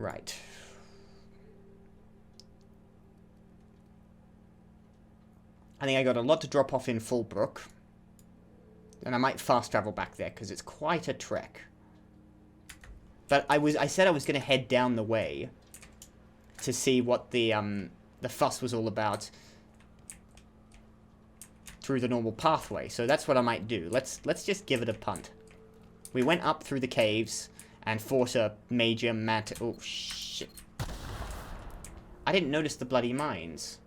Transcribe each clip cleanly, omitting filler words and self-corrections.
Right. I think I got a lot to drop off in Fullbrook. And I might fast travel back there, because it's quite a trek. But I said I was going to head down the way to see what the fuss was all about through the normal pathway. So that's what I might do. Let's just give it a punt. We went up through the caves and fought a major oh, shit. I didn't notice the bloody mines.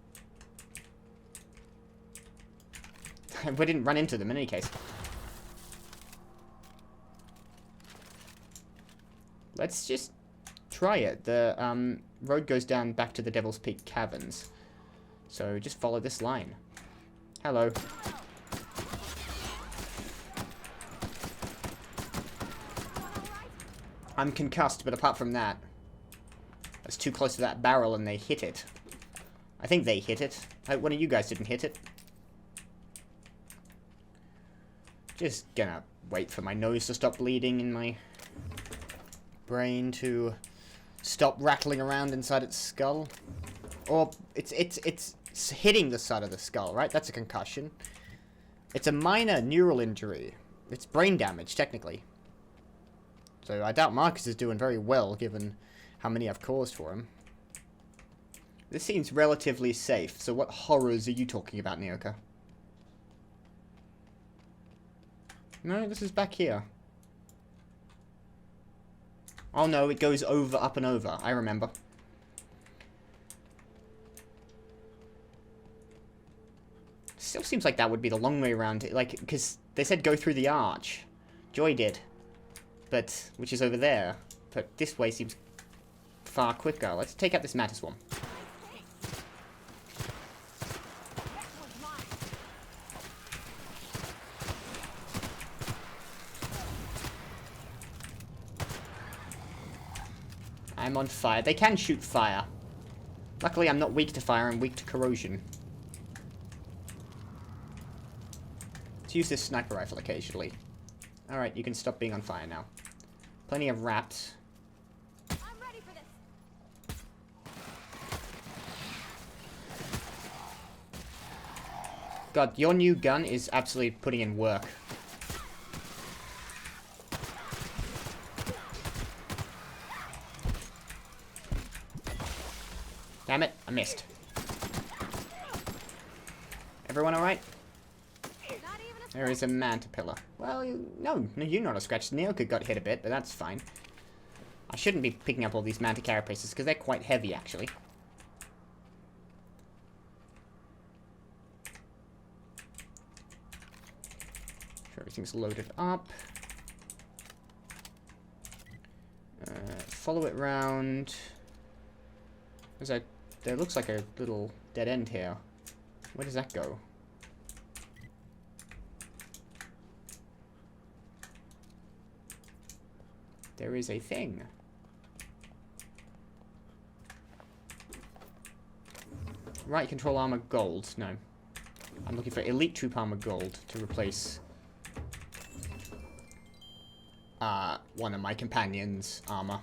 We didn't run into them in any case. Let's just try it. The road goes down back to the Devil's Peak Caverns. So just follow this line. Hello. I'm concussed, but apart from that, I was too close to that barrel and they hit it. I think they hit it. One of you guys didn't hit it. Just gonna wait for my nose to stop bleeding and my brain to stop rattling around inside its skull. Or it's hitting the side of the skull, right? That's a concussion. It's a minor neural injury. It's brain damage, technically. So I doubt Marcus is doing very well, given how many I've caused for him. This seems relatively safe. So what horrors are you talking about, Nyoka? No, this is back here. Oh no, it goes over, up and over. I remember. Still seems like that would be the long way around. Like, because they said go through the arch. Joy did. But, which is over there. But this way seems far quicker. Let's take out this Mantis one. I'm on fire. They can shoot fire. Luckily, I'm not weak to fire. I'm weak to corrosion. Let's use this sniper rifle occasionally. Alright, you can stop being on fire now. Plenty of rats. I'm ready for this. God, your new gun is absolutely putting in work. Damn it, I missed. Everyone alright? There is a Mantipillar. Well, no, you're not a scratch. Nyoka got hit a bit, but that's fine. I shouldn't be picking up all these Manta carapaces, because they're quite heavy, actually. Sure, everything's loaded up. Follow it round. There looks like a little dead end here. Where does that go? There is a thing. Right control armor gold. No. I'm looking for elite troop armor gold to replace one of my companions' armor.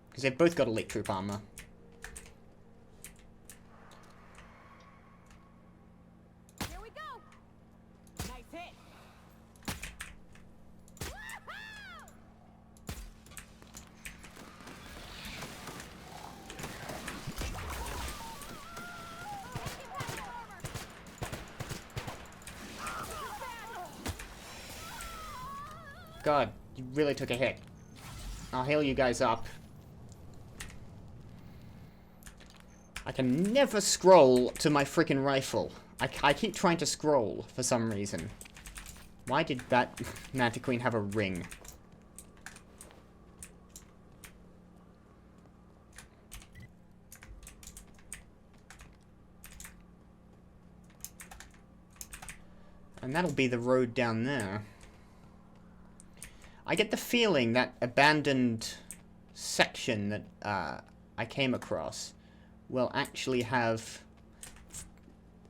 Because they've both got elite troop armor. Here we go. Nice hit. God, you really took a hit. I'll heal you guys up. I can never scroll to my freaking rifle. I keep trying to scroll for some reason. Why did that Manta Queen have a ring? And that'll be the road down there. I get the feeling that abandoned section that I came across will actually have...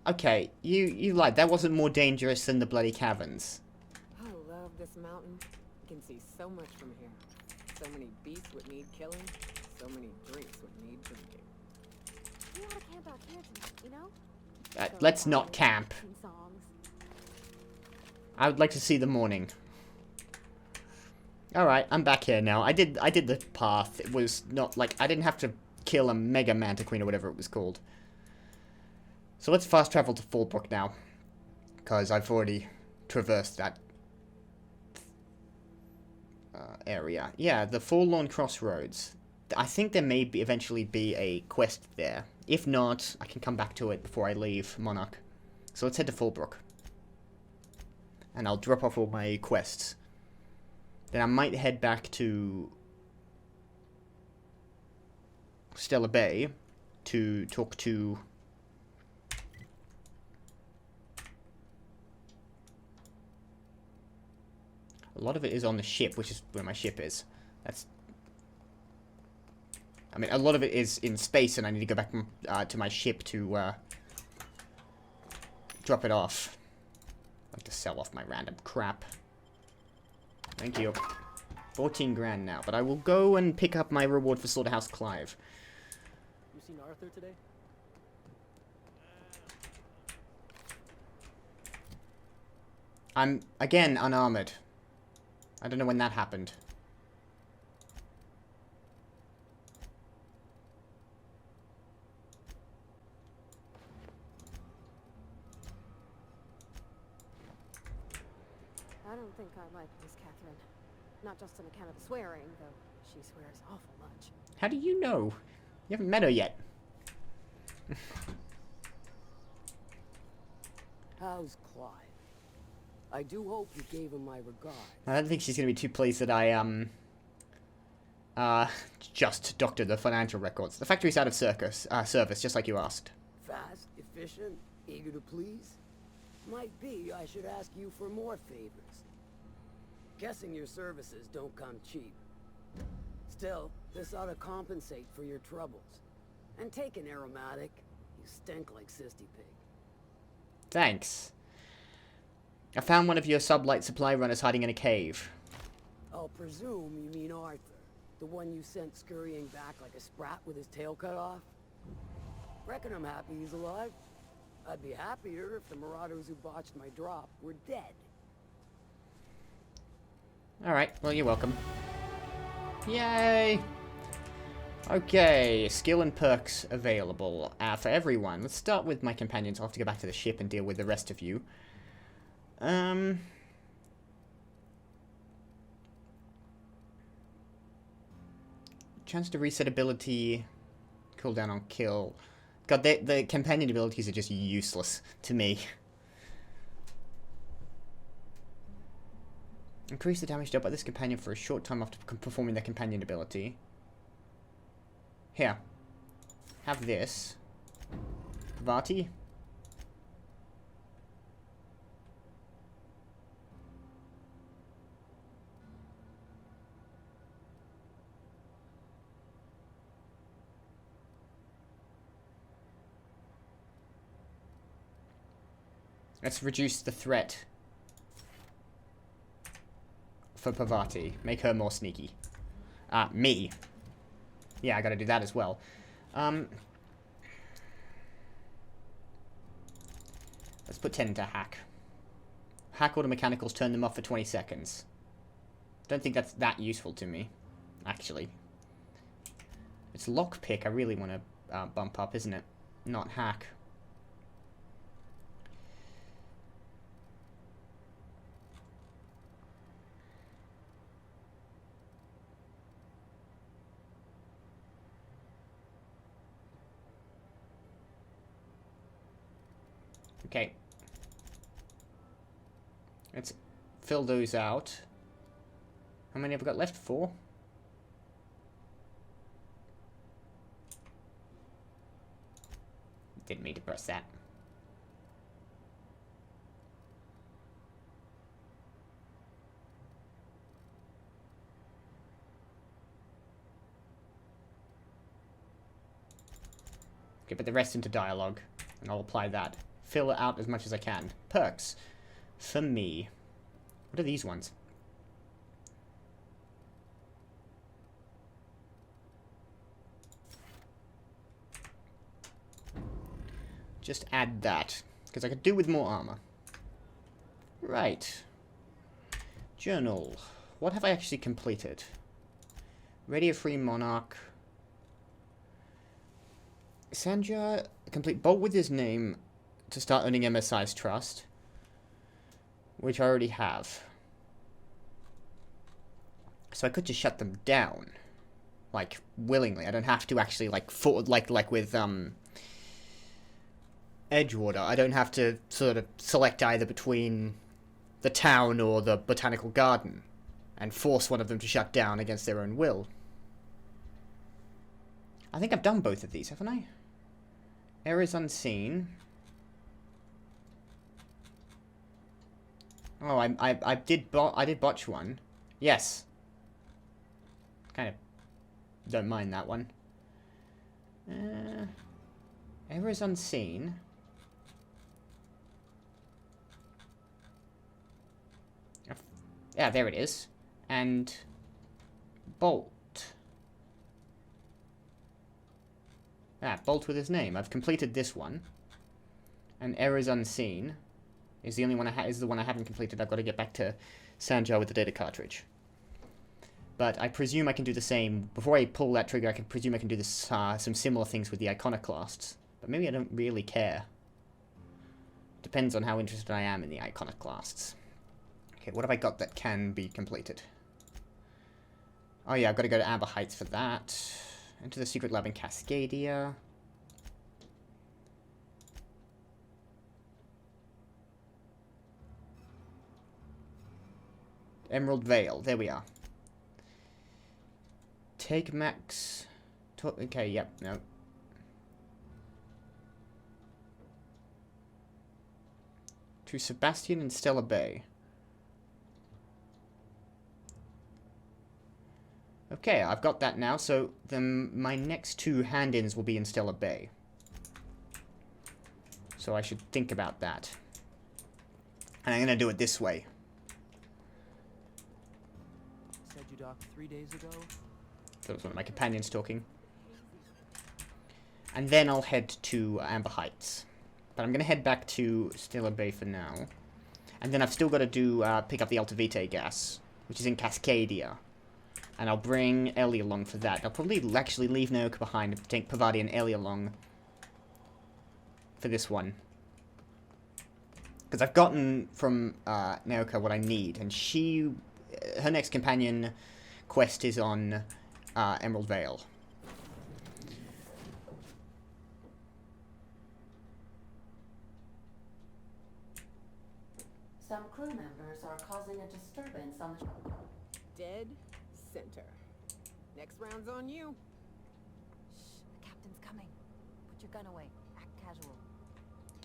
Okay, you lied. That wasn't more dangerous than the bloody caverns. I love this mountain. I can see so much from here. So many beasts would need killing, so many drinks would need drinking. We ought to camp out here tonight, you know? Let's not camp. Sing songs. I would like to see the morning. Alright, I'm back here now. I did the path. It was not like I didn't have to kill a mega mantiqueen or whatever it was called. So let's fast travel to Fallbrook now. Because I've already traversed that area. Yeah, the Forlorn Crossroads. I think there may eventually be a quest there. If not, I can come back to it before I leave Monarch. So let's head to Fallbrook. And I'll drop off all my quests. Then I might head back to Stellar Bay to talk to a lot of it is on the ship, which is where my ship is. I mean, a lot of it is in space, and I need to go back to my ship to drop it off. I like to sell off my random crap. Thank you. 14 grand now, but I will go and pick up my reward for Slaughterhouse Clive. You seen Arthur today? I'm, again, unarmored. I don't know when that happened. I don't think I like Miss Catherine. Not just on account of the swearing, though she swears awful much. How do you know? You haven't met her yet. How's Clive? I do hope you gave him my regards. I don't think she's going to be too pleased that I, just doctored the financial records. The factory's out of service, just like you asked. Fast, efficient, eager to please? Might be I should ask you for more favors. Guessing your services don't come cheap. Still, this ought to compensate for your troubles. And take an aromatic. You stink like Sisty Pig. Thanks. I found one of your sublight supply runners hiding in a cave. I'll presume you mean Arthur. The one you sent scurrying back like a sprat with his tail cut off? Reckon I'm happy he's alive. I'd be happier if the marauders who botched my drop were dead. Alright, well, you're welcome. Yay! Okay, skill and perks available for everyone. Let's start with my companions. I'll have to go back to the ship and deal with the rest of you. Chance to reset ability, cooldown on kill. God, the companion abilities are just useless to me. Increase the damage dealt by this companion for a short time after performing their companion ability. Here. Have this. Vati. Let's reduce the threat for Pavati. Make her more sneaky. Me. Yeah, I gotta do that as well. Let's put 10 into hack. Hack auto mechanicals, turn them off for 20 seconds. Don't think that's that useful to me, actually. It's lockpick I really want to bump up, isn't it? Not hack. Okay. Let's fill those out. How many have I got left? 4? Didn't mean to press that. Okay, put the rest into dialogue, and I'll apply that. Fill it out as much as I can. Perks. For me. What are these ones? just add that, because I could do with more armor. Right. Journal. What have I actually completed? Radio Free Monarch. Sanja, complete Bolt with his name to start earning MSI's trust, which I already have. So I could just shut them down, like willingly. I don't have to actually like with Edgewater. I don't have to sort of select either between the town or the botanical garden and force one of them to shut down against their own will. I think I've done both of these, haven't I? Errors unseen. Oh, I did botch one. Yes. Kind of don't mind that one. Errors unseen. Yeah, there it is. And Bolt. Ah, Bolt with his name. I've completed this one. And Errors unseen is the only one is the one I haven't completed. I've got to get back to Sanjar with the data cartridge. But I presume I can do the same. Before I pull that trigger, I can presume I can do this, some similar things with the Iconoclasts. But maybe I don't really care. Depends on how interested I am in the Iconoclasts. Okay, what have I got that can be completed? Oh yeah, I've got to go to Amber Heights for that. Enter the secret lab in Cascadia. Emerald Vale, there we are. Take Max... Okay, yep, no. To Sebastian and Stella Bay. Okay, I've got that now, so then my next two hand-ins will be in Stella Bay. So I should think about that. And I'm gonna do it this way. Said you docked 3 days ago? That was one of my companions talking. And then I'll head to Amber Heights. But I'm gonna head back to Stella Bay for now. And then I've still got to do, pick up the Alta Vitae gas, which is in Cascadia. And I'll bring Ellie along for that. I'll probably actually leave Naoka behind and take Pavati and Ellie along for this one. Because I've gotten from Naoka what I need, and her next companion quest is on Emerald Vale. Some crew members are causing a disturbance on the... Dead center. Next round's on you. Shh, the captain's coming. Put your gun away. Act casual.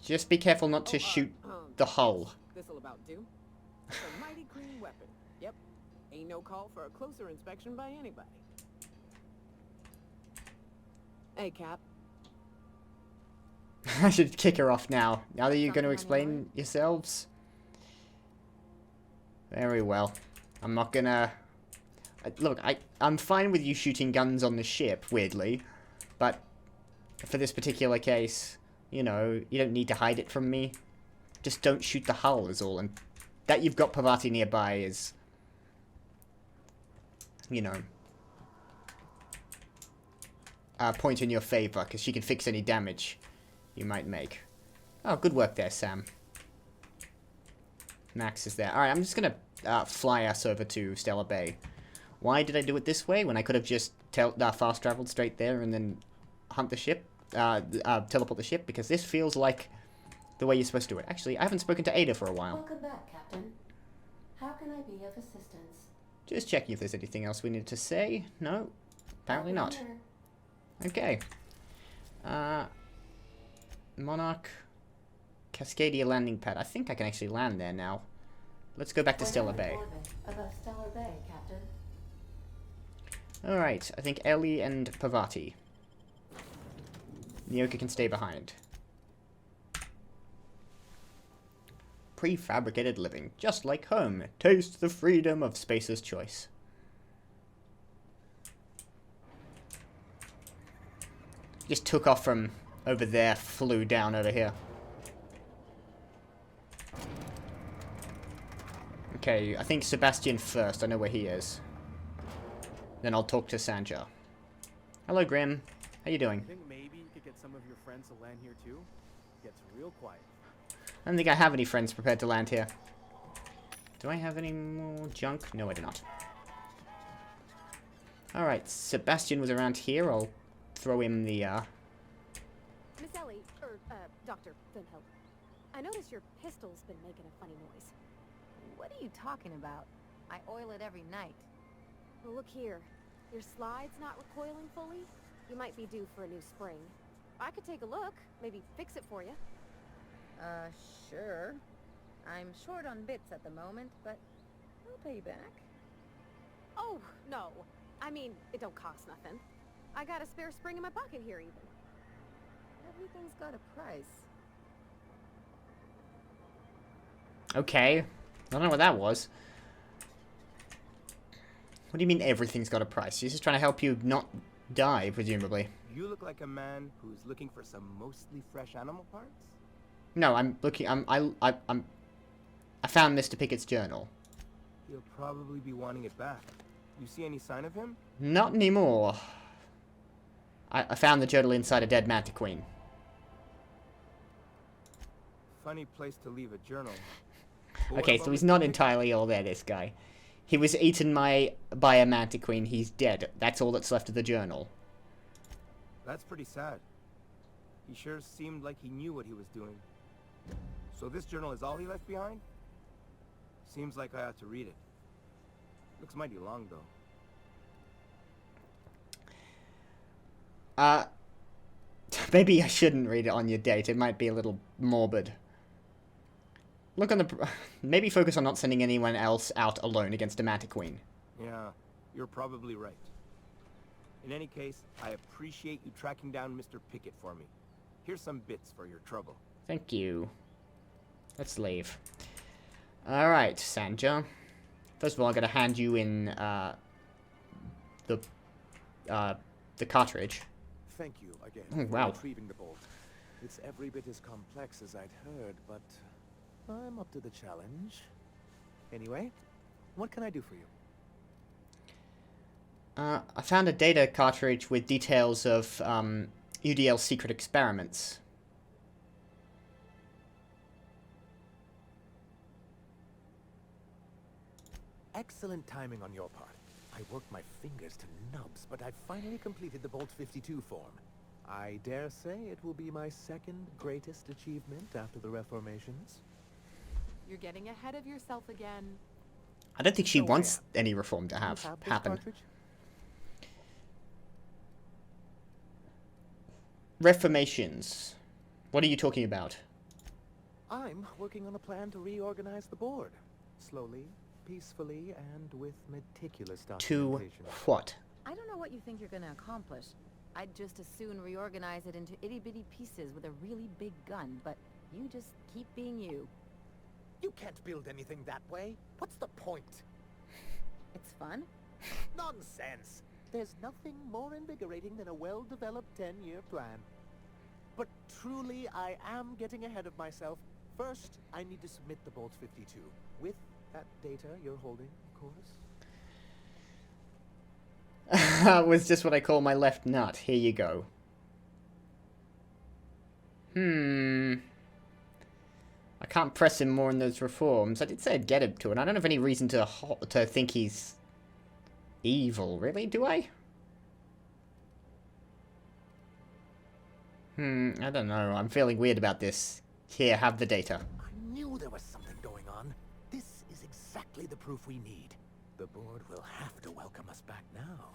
Just be careful not to shoot the hull. This'll about do. It's a mighty clean weapon. Yep. Ain't no call for a closer inspection by anybody. Hey, Cap. I should kick her off now. Now that you're going to explain yourselves. Very well. I'm not gonna... Look, I'm fine with you shooting guns on the ship, weirdly. But for this particular case, you know, you don't need to hide it from me. Just don't shoot the hull is all. And that you've got Pavati nearby is... You know... a point in your favor, because she can fix any damage you might make. Oh, good work there, Sam. Max is there. Alright, I'm just gonna fly us over to Stella Bay. Why did I do it this way when I could have just fast traveled straight there and then hunt the ship? Teleport the ship? Because this feels like the way you're supposed to do it. Actually, I haven't spoken to Ada for a while. Welcome back, Captain. How can I be of assistance? Just checking if there's anything else we need to say. No? Apparently not. Okay. Monarch... Cascadia landing pad. I think I can actually land there now. Let's go back to Stella Bay. Above Stellar Bay, Captain. Alright, I think Ellie and Pavati. Naoka can stay behind. Prefabricated living, just like home. Taste the freedom of spacer's choice. Just took off from over there flew down over here. Okay, I think Sebastian first. I know where he is. Then I'll talk to Sanja. Hello, Grim. How you doing? I think maybe you could get some of your friends to land here too. It gets real quiet. I don't think I have any friends prepared to land here. Do I have any more junk? No, I do not. Alright, Sebastian was around here. I'll throw him the, Miss Ellie, or, Dr. Dunhill. I notice your pistol's been making a funny noise. What are you talking about? I oil it every night. Well, look here. Your slide's not recoiling fully. You might be due for a new spring. I could take a look, maybe fix it for you. Sure. I'm short on bits at the moment, but I'll pay you back. Oh, no. I mean, it don't cost nothing. I got a spare spring in my pocket here, even. Everything's got a price. Okay. I don't know what that was. What do you mean everything's got a price? He's just trying to help you not die, presumably. You look like a man who's looking for some mostly fresh animal parts? No, I'm looking. I found Mr. Pickett's journal. He'll probably be wanting it back. You see any sign of him? Not anymore. I found the journal inside a dead mantiqueen. Funny place to leave a journal. Okay, so he's not entirely all there, this guy. He was eaten by a mantiqueen. He's dead. That's all that's left of the journal. That's pretty sad. He sure seemed like he knew what he was doing. So this journal is all he left behind? Seems like I ought to read it. Looks mighty long, though. Maybe I shouldn't read it on your date. It might be a little morbid. Look on the... Maybe focus on not sending anyone else out alone against a mantiqueen. Yeah, you're probably right. In any case, I appreciate you tracking down Mr. Pickett for me. Here's some bits for your trouble. Thank you. Let's leave. Alright, Sanja. First of all, I'm gonna hand you in, the cartridge. Thank you again Oh, for wow. retrieving the bolt. It's every bit as complex as I'd heard, but I'm up to the challenge. Anyway, what can I do for you? I found a data cartridge with details of, UDL's secret experiments. Excellent timing on your part. I worked my fingers to nubs, but I finally completed the Bolt 52 form. I dare say it will be my second greatest achievement after the reformations. You're getting ahead of yourself again. I don't think she So wants any reform to You have this happen. cartridge? Reformations. What are you talking about? I'm working on a plan to reorganize the board. Slowly, peacefully, and with meticulous To documentation. what? I don't know what you think you're gonna accomplish. I'd just as soon reorganize it into itty-bitty pieces with a really big gun, but you just keep being you. You can't build anything that way. What's the point? It's fun. Nonsense! There's nothing more invigorating than a well-developed 10-year plan. But truly, I am getting ahead of myself. First, I need to submit the Bolt 52. With that data you're holding, of course. That was just what I call my left nut. Here you go. I can't press him more in those reforms. I did say I'd get him to it. I don't have any reason to think he's evil, really, do I? I don't know. I'm feeling weird about this. Here, have the data. I knew there was something going on. This is exactly the proof we need. The board will have to welcome us back now.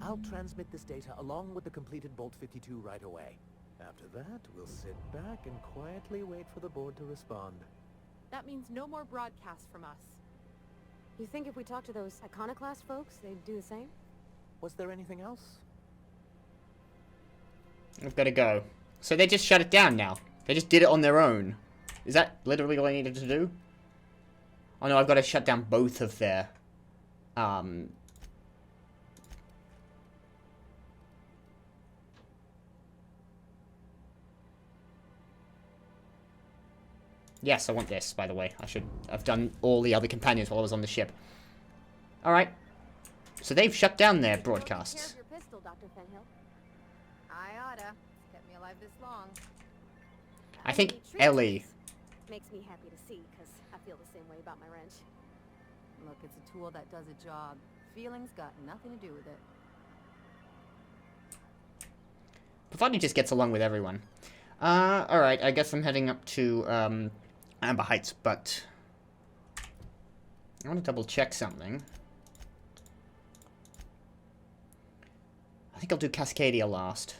I'll transmit this data along with the completed Bolt 52 right away. After that, we'll sit back and quietly wait for the board to respond. That means no more broadcasts from us. You think if we talk to those Iconoclast folks, they'd do the same? Was there anything else? I've got to go. So they just shut it down now. They just did it on their own. Is that literally all I needed to do? Oh no, I've got to shut down both of their... Yes, I want this, by the way. I should have done all the other companions while I was on the ship. Alright. So they've shut down their broadcasts. Take care of your pistol, Dr. Fenhill. I oughta. It's kept me alive this long. I think Treat Ellie... makes me happy to see, because I feel the same way about my wrench. Look, it's a tool that does a job. Feelings got nothing to do with it. Provided just gets along with everyone. Alright, I guess I'm heading up to, Amber Heights, but... I want to double check something. I think I'll do Cascadia last.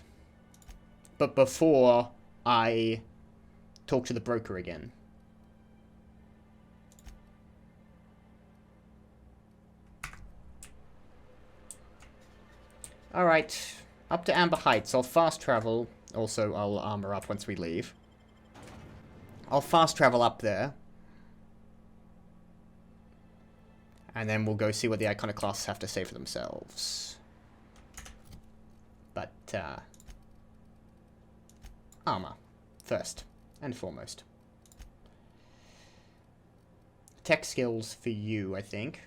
But before I talk to the broker again. Alright, up to Amber Heights. I'll fast travel. Also, I'll armor up once we leave. I'll fast travel up there. And then we'll go see what the Iconoclasts have to say for themselves. But, armor. First and foremost. Tech skills for you, I think.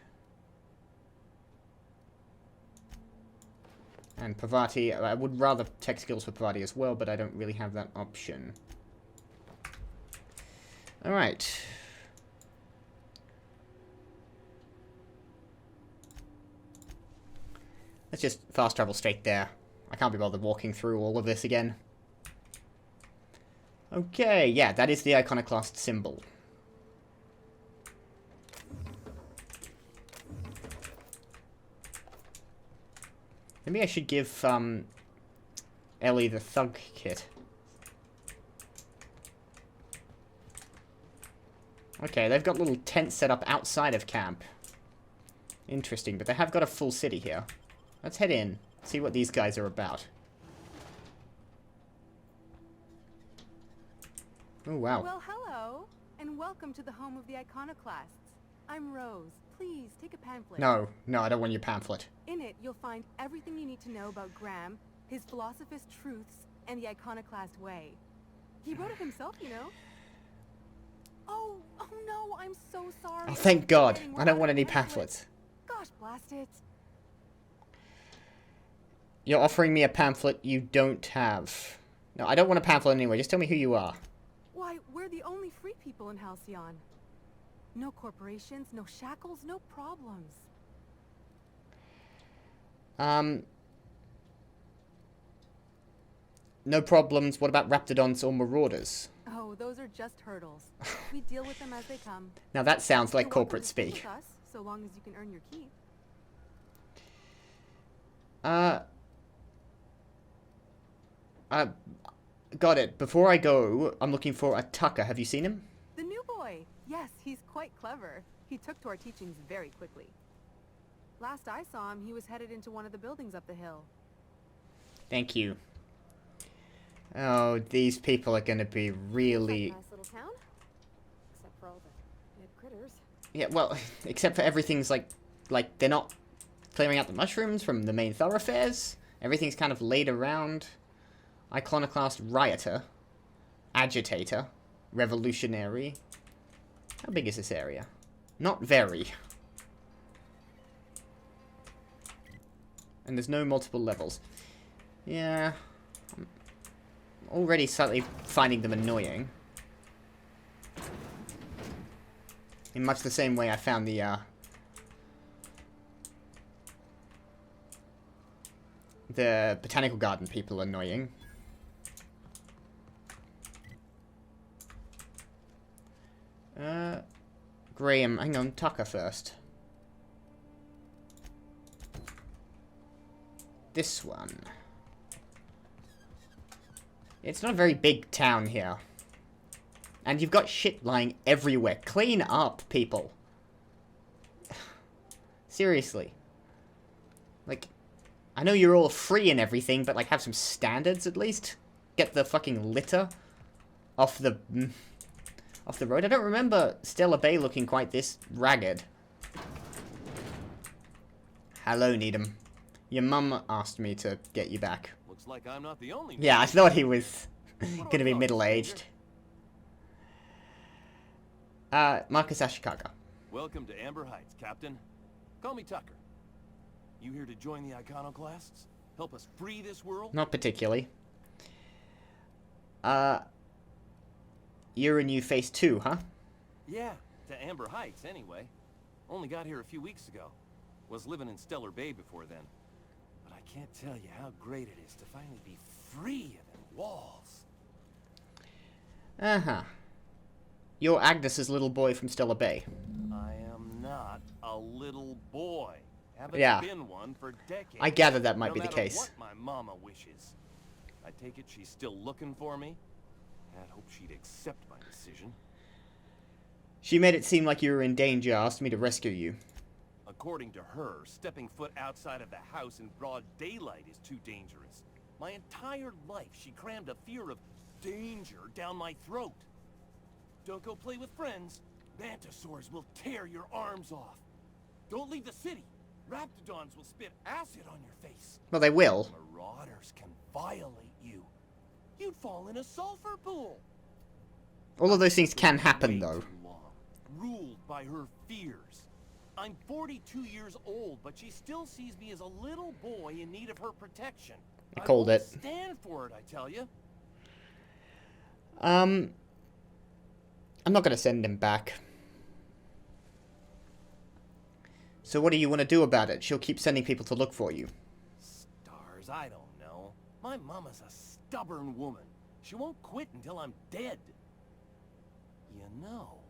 And Parvati, I would rather tech skills for Parvati as well, but I don't really have that option. Alright. Let's just fast travel straight there. I can't be bothered walking through all of this again. Okay, yeah, that is the Iconoclast symbol. Maybe I should give, Ellie the thug kit. Okay, they've got little tents set up outside of camp. Interesting, but they have got a full city here. Let's head in, see what these guys are about. Oh, wow. Well, hello, and welcome to the home of the Iconoclasts. I'm Rose. Please, take a pamphlet. No, I don't want your pamphlet. In it, you'll find everything you need to know about Graham, his philosophist truths, and the Iconoclast way. He wrote it himself, you know. Oh no, I'm so sorry. Oh, thank God. We're I don't out want of any pamphlets. pamphlets. Gosh, blast it. You're offering me a pamphlet you don't have. No, I don't want a pamphlet anyway. Just tell me who you are. Why, we're the only free people in Halcyon. No corporations, no shackles, no problems. No problems. What about Raptidons or Marauders? Oh, those are just hurdles. We deal with them as they come. Now that sounds like You're welcome corporate to stay speak. with us, so long as you can earn your keep. Got it. Before I go, I'm looking for a Tucker. Have you seen him? The new boy. Yes, he's quite clever. He took to our teachings very quickly. Last I saw him, he was headed into one of the buildings up the hill. Thank you. Oh, these people are gonna be really... Nice little town. Except for all the dead critters. Yeah, well, except for everything's like they're not clearing out the mushrooms from the main thoroughfares. Everything's kind of laid around. Iconoclast rioter. Agitator. Revolutionary. How big is this area? Not very. And there's no multiple levels. Yeah. I'm already slightly finding them annoying. In much the same way I found the botanical garden people annoying. Graham, hang on, Tucker first. This one. It's not a very big town here. And you've got shit lying everywhere. Clean up, people. Seriously. Like, I know you're all free and everything, but like have some standards at least. Get the fucking litter off the road. I don't remember Stella Bay looking quite this ragged. Hello, Needham. Your mum asked me to get you back. Looks like I'm not the only. Yeah, I thought he was gonna be middle-aged. Marcus Ashikaga. Welcome to Amber Heights, Captain. Call me Tucker. You here to join the Iconoclasts? Help us free this world? Not particularly. You're a new face too, huh? Yeah, to Amber Heights anyway. Only got here a few weeks ago. Was living in Stellar Bay before then. But I can't tell you how great it is to finally be free of them walls. Uh-huh. You're Agnes's little boy from Stellar Bay. I am not a little boy. Haven't Yeah. been one for decades. I gather that might no be the matter case. What my mama wishes. I take it she's still looking for me. I'd hope she'd accept my decision. She made it seem like you were in danger, asked me to rescue you. According to her, stepping foot outside of the house in broad daylight is too dangerous. My entire life, she crammed a fear of danger down my throat. Don't go play with friends. Mantisaurs will tear your arms off. Don't leave the city. Raptidons will spit acid on your face. Well, they will. Marauders can violate you. You'd fall in a sulfur pool. All of those things can happen, Way though. too long, ruled by her fears. I'm 42 years old, but she still sees me as a little boy in need of her protection. I called won't it. Stand for it, I tell you. I'm not gonna send him back. So what do you want to do about it? She'll keep sending people to look for you. Stars, I don't know. My mama's a stubborn woman. She won't quit until I'm dead. You know,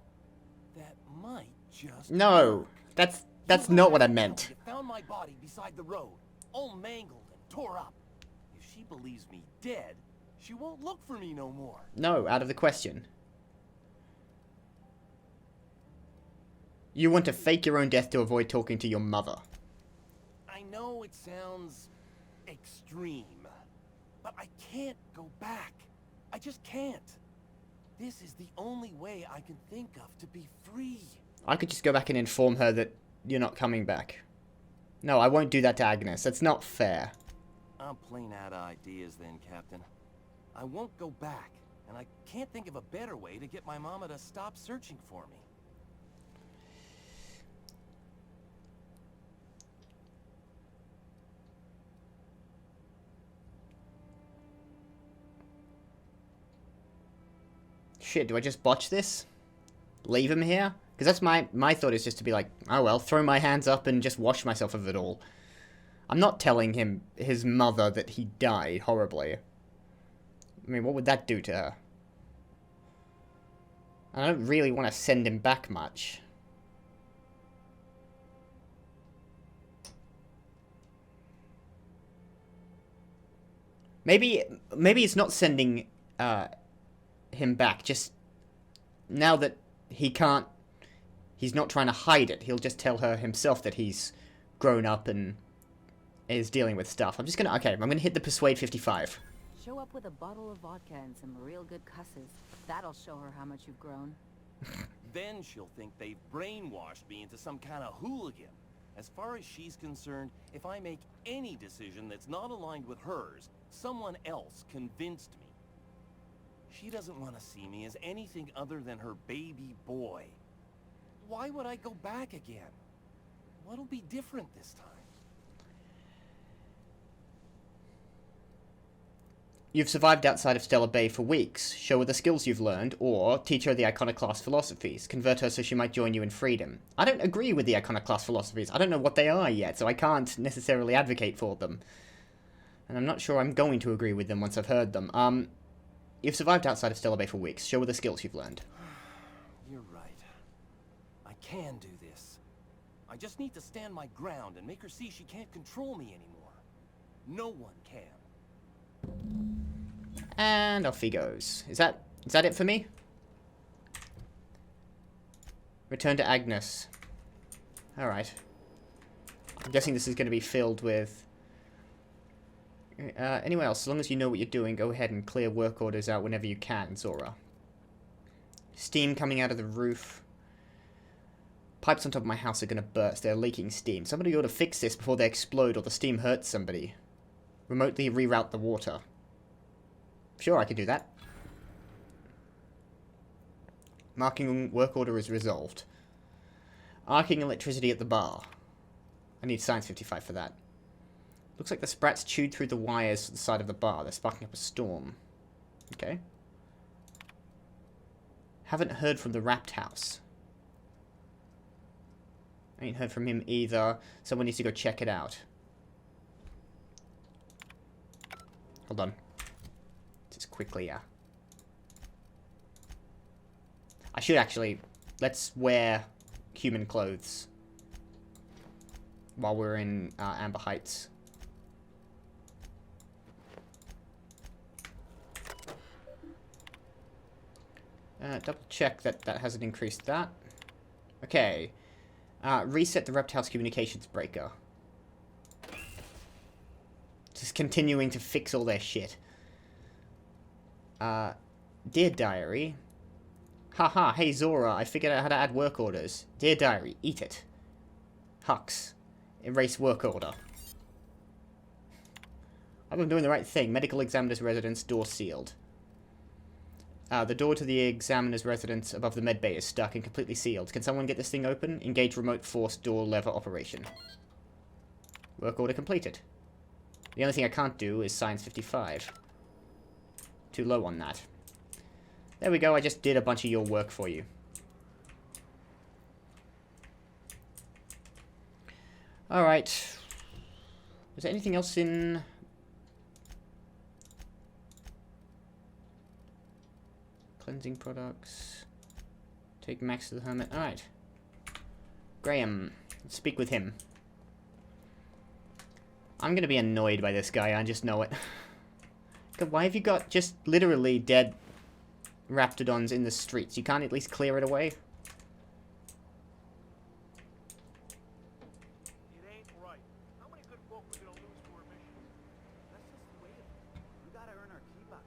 that might just No, work. that's You not go what I back meant. now, You found my body beside the road, all mangled and tore up. If she believes me dead, she won't look for me no more. No, out of the question. You want to fake your own death to avoid talking to your mother. I know it sounds extreme, but I can't go back. I just can't. This is the only way I can think of to be free. I could just go back and inform her that you're not coming back. No, I won't do that to Agnes. That's not fair. I'm plain out of ideas then, Captain. I won't go back, and I can't think of a better way to get my mama to stop searching for me. Shit, do I just botch this? Leave him here? Because that's my thought is just to be like, oh well, throw my hands up and just wash myself of it all. I'm not telling him, his mother, that he died horribly. I mean, what would that do to her? I don't really want to send him back much. Maybe it's not sending him back, just now that he's not trying to hide it, he'll just tell her himself that he's grown up and is dealing with stuff. I'm gonna hit the persuade 55. Show up with a bottle of vodka and some real good cusses. That'll show her how much you've grown. Then she'll think they've brainwashed me into some kind of hooligan. As far as she's concerned, if I make any decision that's not aligned with hers, someone else convinced me. She doesn't want to see me as anything other than her baby boy. Why would I go back again? What'll be different this time? You've survived outside of Stellar Bay for weeks. Show her the skills you've learned, or teach her the Iconoclast philosophies. Convert her so she might join you in freedom. I don't agree with the Iconoclast philosophies. I don't know what they are yet, so I can't necessarily advocate for them. And I'm not sure I'm going to agree with them once I've heard them. You've survived outside of Stellar Bay for weeks. Show her the skills you've learned. You're right. I can do this. I just need to stand my ground and make her see she can't control me anymore. No one can. And off he goes. Is that it for me? Return to Agnes. Alright. I'm guessing this is going to be filled with... anyway else, as long as you know what you're doing, go ahead and clear work orders out whenever you can, Zora. Steam coming out of the roof. Pipes on top of my house are going to burst. They're leaking steam. Somebody ought to fix this before they explode or the steam hurts somebody. Remotely reroute the water. Sure, I can do that. Marking work order is resolved. Arcing electricity at the bar. I need science 55 for that. Looks like the sprats chewed through the wires to the side of the bar. They're sparking up a storm. Okay. Haven't heard from the Wrapped House. I ain't heard from him either. Someone needs to go check it out. Hold on. Just quickly, yeah. I should actually... Let's wear human clothes while we're in Amber Heights. Double check that that hasn't increased that. Okay. Reset the Reptile's communications breaker. Just continuing to fix all their shit. Dear Diary. Haha, hey Zora, I figured out how to add work orders. Dear Diary, eat it. Hux. Erase work order. I've been doing the right thing. Medical examiner's residence, door sealed. The door to the examiner's residence above the medbay is stuck and completely sealed. Can someone get this thing open? Engage remote force door lever operation. Work order completed. The only thing I can't do is science 55. Too low on that. There we go, I just did a bunch of your work for you. Alright. Is there anything else in... Cleansing products. Take Max to the Hermit. Alright. Graham. Let's speak with him. I'm gonna be annoyed by this guy, I just know it. God, why have you got just literally dead raptidons in the streets? You can't at least clear it away? It ain't right. How many good folk we gonna lose to our missions? That's just the way it is. We gotta earn our keep out.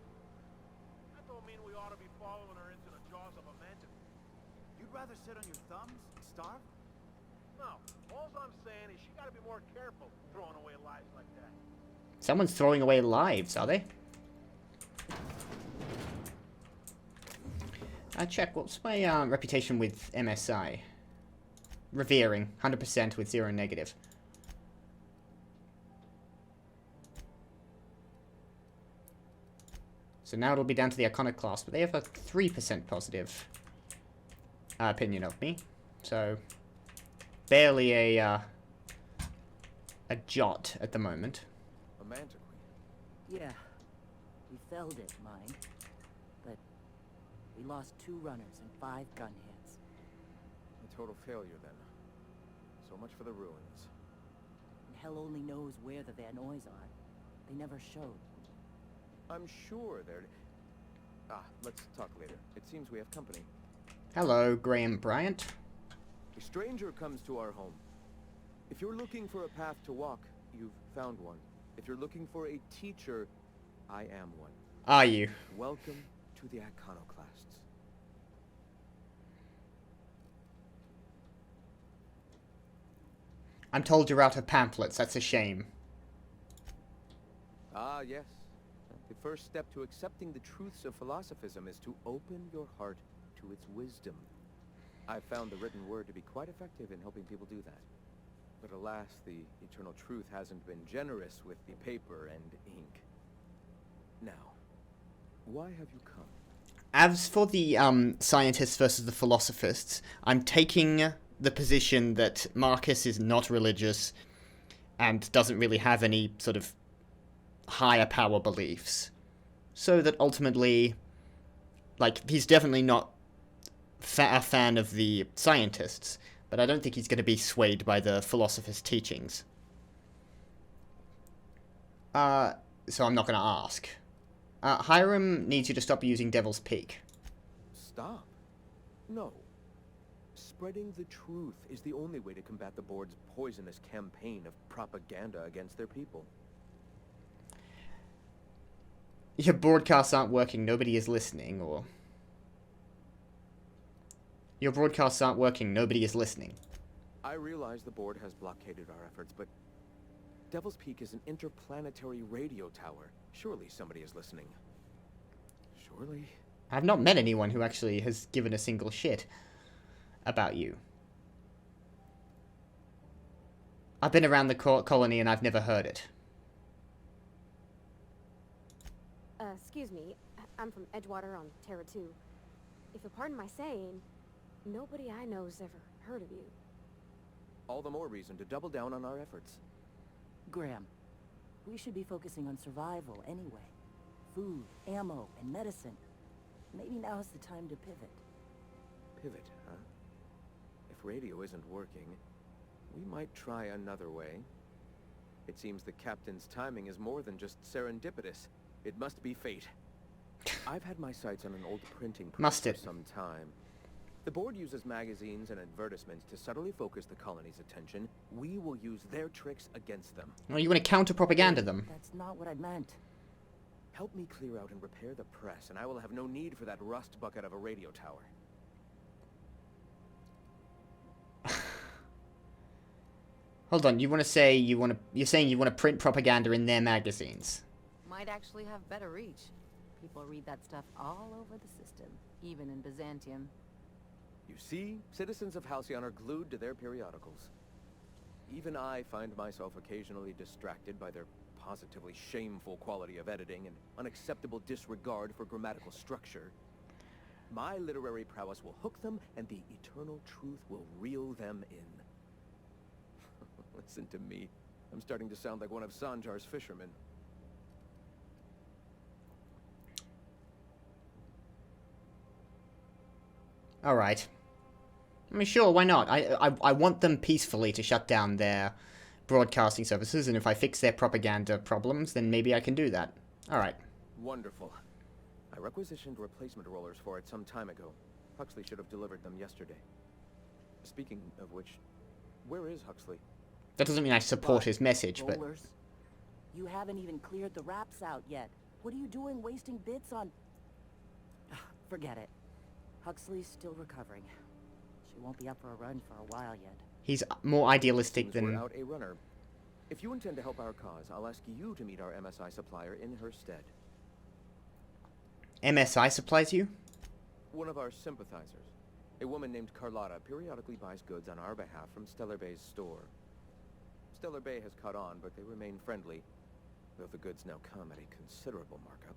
That don't mean we ought to be following her into the jaws of a mantis. You'd rather sit on your thumbs and starve? No. All I'm saying is she gotta be more careful throwing away lives like that. Someone's throwing away lives, are they? Check, what's my reputation with MSI? Revering, 100% with 0 negative. So now it'll be down to the Iconoclasts, but they have a 3% positive opinion of me. So, barely a jot at the moment. A manta queen. Yeah, we felled it, mine. But we lost 2 runners and 5 gun hits. A total failure, then. So much for the ruins. And hell only knows where the Vanois are. They never showed. I'm sure they're... let's talk later. It seems we have company. Hello, Graham Bryant. A stranger comes to our home. If you're looking for a path to walk, you've found one. If you're looking for a teacher, I am one. Are you? Welcome to the Iconoclasts. I'm told you're out of pamphlets. That's a shame. Ah, yes. The first step to accepting the truths of philosophism is to open your heart to its wisdom. I've found the written word to be quite effective in helping people do that. But alas, the eternal truth hasn't been generous with the paper and ink. Now, why have you come? As for the scientists versus the philosophists, I'm taking the position that Marcus is not religious and doesn't really have any sort of higher power beliefs. So that ultimately, like, he's definitely not a fan of the scientists, but I don't think he's going to be swayed by the philosopher's teachings. So I'm not going to ask. Hiram needs you to stop using Devil's Peak. Stop? No. Spreading the truth is the only way to combat the board's poisonous campaign of propaganda against their people. Your broadcasts aren't working, nobody is listening, or... Your broadcasts aren't working, nobody is listening. I realize the board has blockaded our efforts, but Devil's Peak is an interplanetary radio tower. Surely somebody is listening. Surely? I've not met anyone who actually has given a single shit about you. I've been around the colony and I've never heard it. Excuse me. I'm from Edgewater on Terra 2. If you'll pardon my saying, nobody I know's ever heard of you. All the more reason to double down on our efforts. Graham, we should be focusing on survival anyway. Food, ammo, and medicine. Maybe now's the time to pivot. Pivot, huh? If radio isn't working, we might try another way. It seems the captain's timing is more than just serendipitous. It must be fate. I've had my sights on an old printing press for some time. The board uses magazines and advertisements to subtly focus the colony's attention. We will use their tricks against them. Oh, you want to counter-propaganda them? That's not what I meant. Help me clear out and repair the press, and I will have no need for that rust bucket of a radio tower. Hold on, you want to say you're saying you want to print propaganda in their magazines? Might actually have better reach. People read that stuff all over the system, even in Byzantium. You see, citizens of Halcyon are glued to their periodicals. Even I find myself occasionally distracted by their positively shameful quality of editing and unacceptable disregard for grammatical structure. My literary prowess will hook them, and the eternal truth will reel them in. Listen to me. I'm starting to sound like one of Sanjar's fishermen. Alright. I mean, sure, why not? I want them peacefully to shut down their broadcasting services, and if I fix their propaganda problems, then maybe I can do that. Alright. Wonderful. I requisitioned replacement rollers for it some time ago. Huxley should have delivered them yesterday. Speaking of which, where is Huxley? That doesn't mean I support his message, but... Rollers? You haven't even cleared the wraps out yet. What are you doing wasting bits on... Forget it. Huxley's still recovering. She won't be up for a run for a while yet. He's more idealistic than... We're out a runner. If you intend to help our cause, I'll ask you to meet our MSI supplier in her stead. MSI supplies you? One of our sympathizers. A woman named Carlotta periodically buys goods on our behalf from Stellar Bay's store. Stellar Bay has caught on, but they remain friendly, though the goods now come at a considerable markup.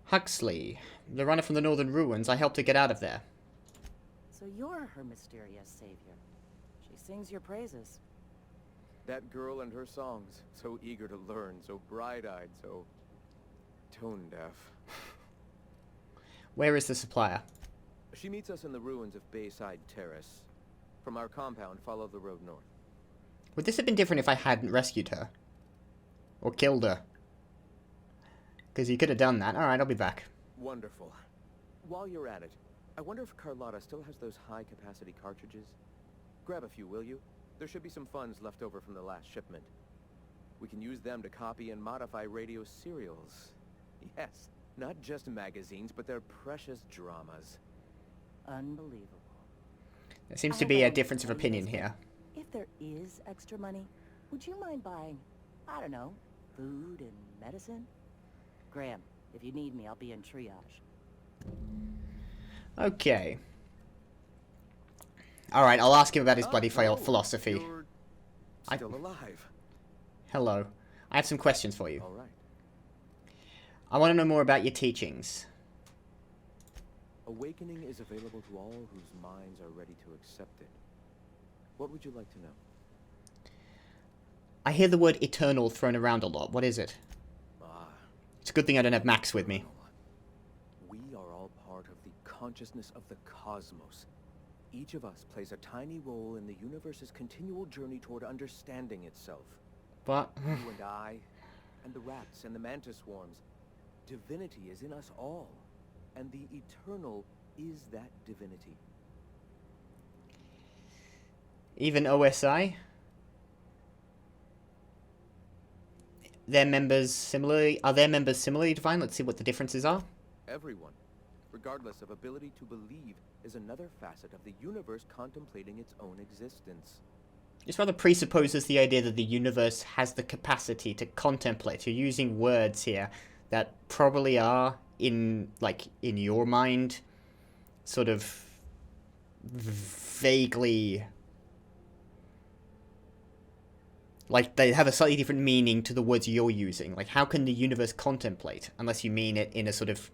Huxley, the runner from the Northern Ruins. I helped her get out of there. So you're her mysterious savior. She sings your praises. That girl and her songs, so eager to learn, so bright-eyed, so tone-deaf. Where is the supplier? She meets us in the ruins of Bayside Terrace. From our compound, follow the road north. Would this have been different if I hadn't rescued her? Or killed her? Because you could have done that. Alright, I'll be back. Wonderful. While you're at it, I wonder if Carlotta still has those high-capacity cartridges? Grab a few, will you? There should be some funds left over from the last shipment. We can use them to copy and modify radio serials. Yes, not just magazines, but their precious dramas. Unbelievable. There seems to be a difference of opinion here. If there is extra money, would you mind buying, I don't know, food and medicine? Graham, if you need me, I'll be in triage. Okay. Alright, I'll ask him about his bloody philosophy. You're still alive. Hello. I have some questions for you. All right. I want to know more about your teachings. Awakening is available to all whose minds are ready to accept it. What would you like to know? I hear the word eternal thrown around a lot. What is it? It's a good thing I don't have Max with me. We are all part of the consciousness of the cosmos. Each of us plays a tiny role in the universe's continual journey toward understanding itself. But... you and I, and the rats and the mantis swarms. Divinity is in us all, and the eternal is that divinity. Even OSI? Are their members similarly defined? Let's see what the differences are. Everyone, regardless of ability to believe, is another facet of the universe contemplating its own existence. This rather presupposes the idea that the universe has the capacity to contemplate. You're using words here that probably are, in your mind, sort of vaguely... like, they have a slightly different meaning to the words you're using. Like, how can the universe contemplate, unless you mean it in a sort of...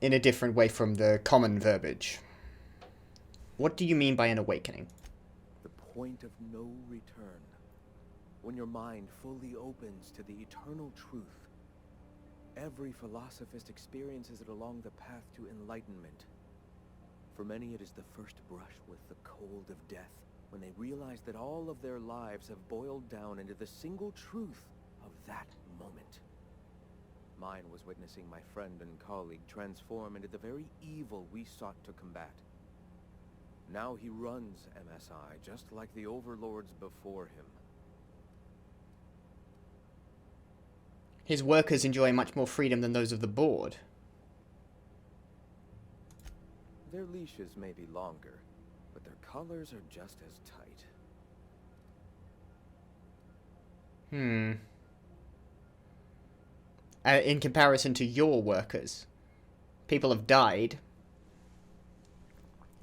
in a different way from the common verbiage? What do you mean by an awakening? The point of no return. When your mind fully opens to the eternal truth. Every philosophist experiences it along the path to enlightenment. For many, it is the first brush with the cold of death, when they realize that all of their lives have boiled down into the single truth of that moment. Mine was witnessing my friend and colleague transform into the very evil we sought to combat. Now he runs MSI, just like the overlords before him. His workers enjoy much more freedom than those of the board. Their leashes may be longer, but their collars are just as tight. In comparison to your workers, people have died,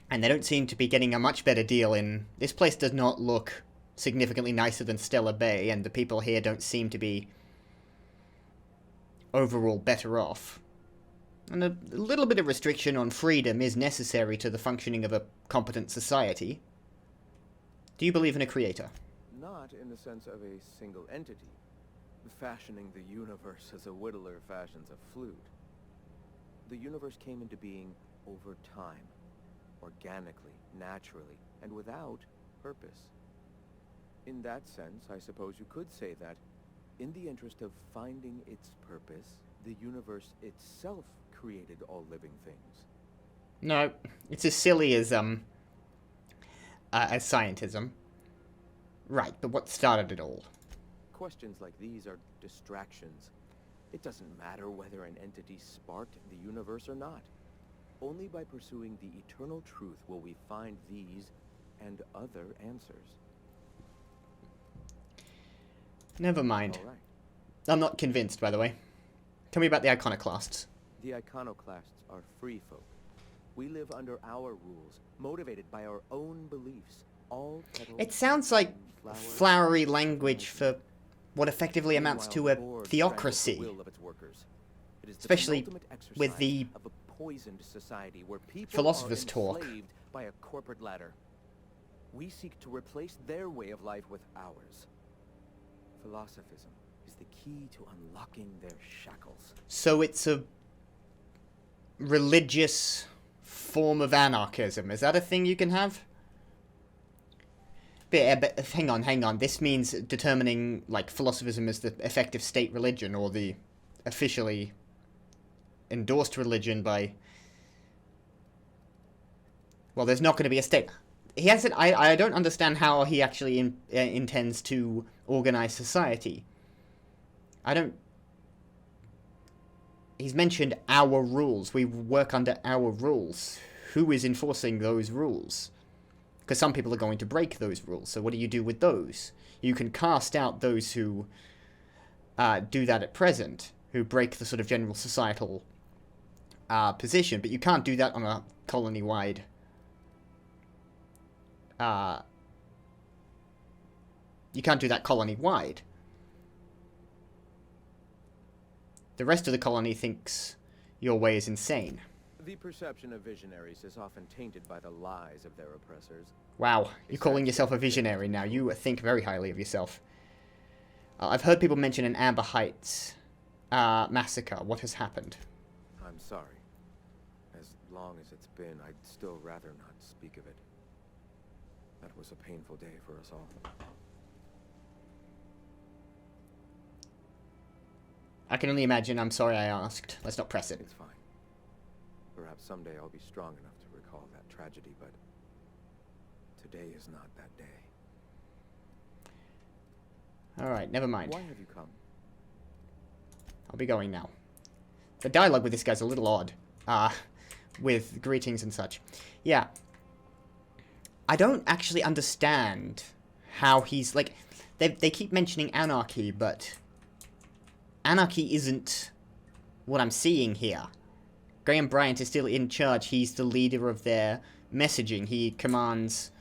and they don't seem to be getting a much better deal in... This place does not look significantly nicer than Stellar Bay, and the people here don't seem to be overall better off. And a little bit of restriction on freedom is necessary to the functioning of a competent society. Do you believe in a creator? Not in the sense of a single entity, fashioning the universe as a whittler fashions a flute. The universe came into being over time, organically, naturally, and without purpose. In that sense, I suppose you could say that, in the interest of finding its purpose, the universe itself created all living things. No, it's as silly as scientism. Right, but what started it all? Questions like these are distractions. It doesn't matter whether an entity sparked the universe or not. Only by pursuing the eternal truth will we find these and other answers. Never mind. All right. I'm not convinced, by the way. Tell me about the Iconoclasts. The Iconoclasts are free folk. We live under our rules, motivated by our own beliefs. All it sounds like flowery language for what effectively amounts to a theocracy. Especially with the philosophers' talk. By a corporate ladder. We seek to replace their way of life with ours. Philosophism is the key to unlocking their shackles. So it's a religious form of anarchism. Is that a thing you can have? But hang on. This means determining, like, philosophism as the effective state religion, or the officially endorsed religion by... Well, there's not going to be a state. He hasn't... I don't understand how he actually intends to organize society. I don't... He's mentioned our rules. We work under our rules. Who is enforcing those rules? Because some people are going to break those rules. So what do you do with those? You can cast out those who do that at present, who break the sort of general societal position, but you can't do that on a colony-wide... you can't do that colony-wide. The rest of the colony thinks your way is insane. The perception of visionaries is often tainted by the lies of their oppressors. Wow, you're calling yourself a visionary now. You think very highly of yourself. I've heard people mention an Amber Heights massacre. What has happened? I'm sorry. As long as it's been, I'd still rather not speak of it. That was a painful day for us all. I can only imagine. I'm sorry I asked. Let's not press it. It's fine. Perhaps someday I'll be strong enough to recall that tragedy, but today is not that day. Alright, never mind. Why have you come? I'll be going now. The dialogue with this guy's a little odd. With greetings and such. Yeah. I don't actually understand how he's, like... They keep mentioning anarchy, but... anarchy isn't what I'm seeing here. Graham Bryant is still in charge. He's the leader of their messaging. He commands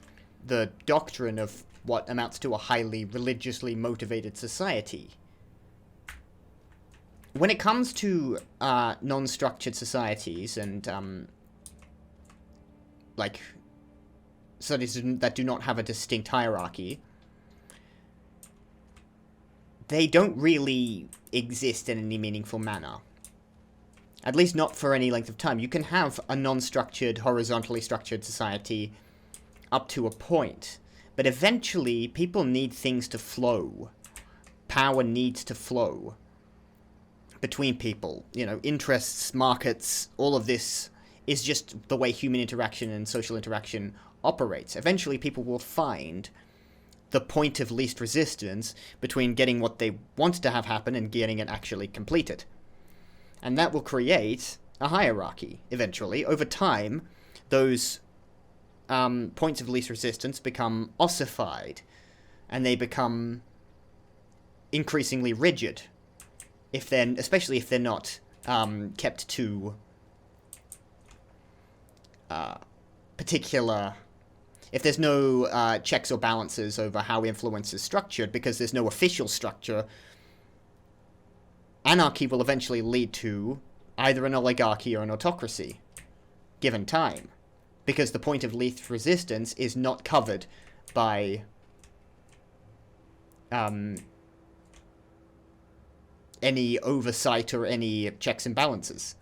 the doctrine of what amounts to a highly religiously motivated society. When it comes to non-structured societies and like societies that do not have a distinct hierarchy, they don't really exist in any meaningful manner. At least not for any length of time. You can have a non-structured, horizontally structured society up to a point, but eventually people need things to flow. Power needs to flow between people. You know, interests, markets, all of this is just the way human interaction and social interaction operates. Eventually people will find the point of least resistance between getting what they want to have happen and getting it actually completed. And that will create a hierarchy, eventually. Over time, those points of least resistance become ossified, and they become increasingly rigid, especially if they're not kept to particular... If there's no checks or balances over how influence is structured, because there's no official structure, anarchy will eventually lead to either an oligarchy or an autocracy, given time. Because the point of least resistance is not covered by any oversight or any checks and balances.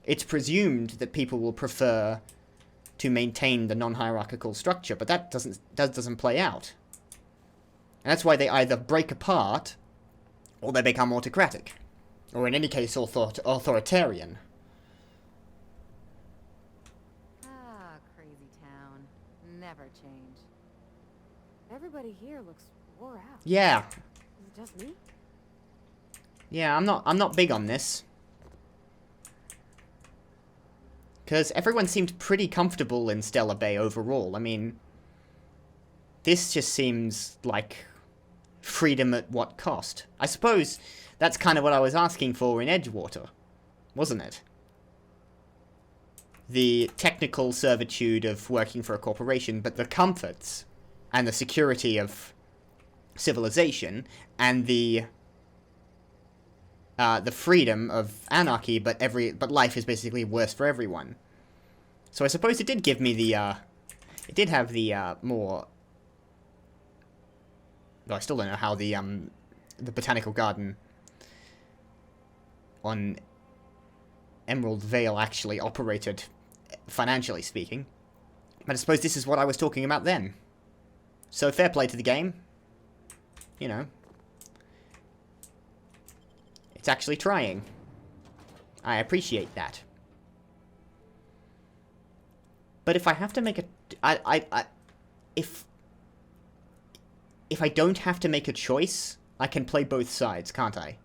It's presumed that people will prefer to maintain the non-hierarchical structure, but that doesn't play out. And that's why they either break apart, or they become autocratic. Or in any case, authoritarian. Ah, crazy town. Never change. Everybody here looks wore out. Yeah. Is it just me? Yeah, I'm not big on this. Because everyone seemed pretty comfortable in Stellar Bay overall. I mean, this just seems like freedom at what cost? I suppose that's kind of what I was asking for in Edgewater, wasn't it? The technical servitude of working for a corporation, but the comforts and the security of civilization, and the freedom of anarchy, but life is basically worse for everyone. So I suppose it did give me the, it did have the, more... Well, I still don't know how the botanical garden on Emerald Vale actually operated, financially speaking. But I suppose this is what I was talking about then. So fair play to the game. You know. It's actually trying. I appreciate that. But if I have to make a... If I don't have to make a choice, I can play both sides, can't I?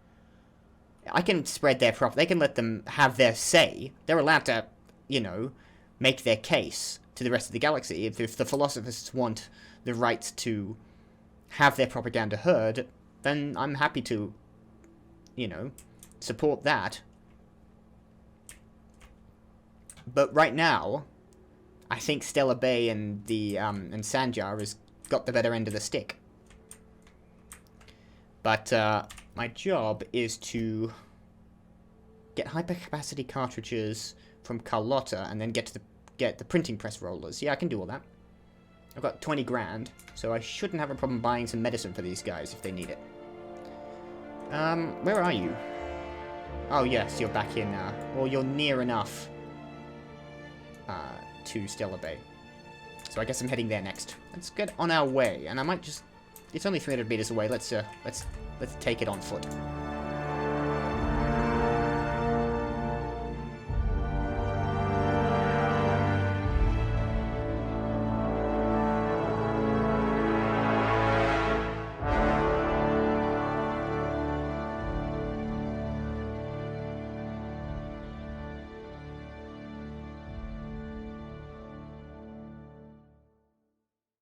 I can spread their profit. They can let them have their say. They're allowed to, you know, make their case to the rest of the galaxy. If the philosophers want the right to have their propaganda heard, then I'm happy to, you know, support that. But right now, I think Stellar Bay and the and Sanjar has got the better end of the stick. But my job is to get hypercapacity cartridges from Carlotta and then get the printing press rollers. Yeah, I can do all that. I've got 20 grand, so I shouldn't have a problem buying some medicine for these guys if they need it. Where are you? Oh yes, you're back in, well, you're near enough to Stellar Bay. So I guess I'm heading there next. Let's get on our way, and I might just... It's only 300 meters away. Let's take it on foot.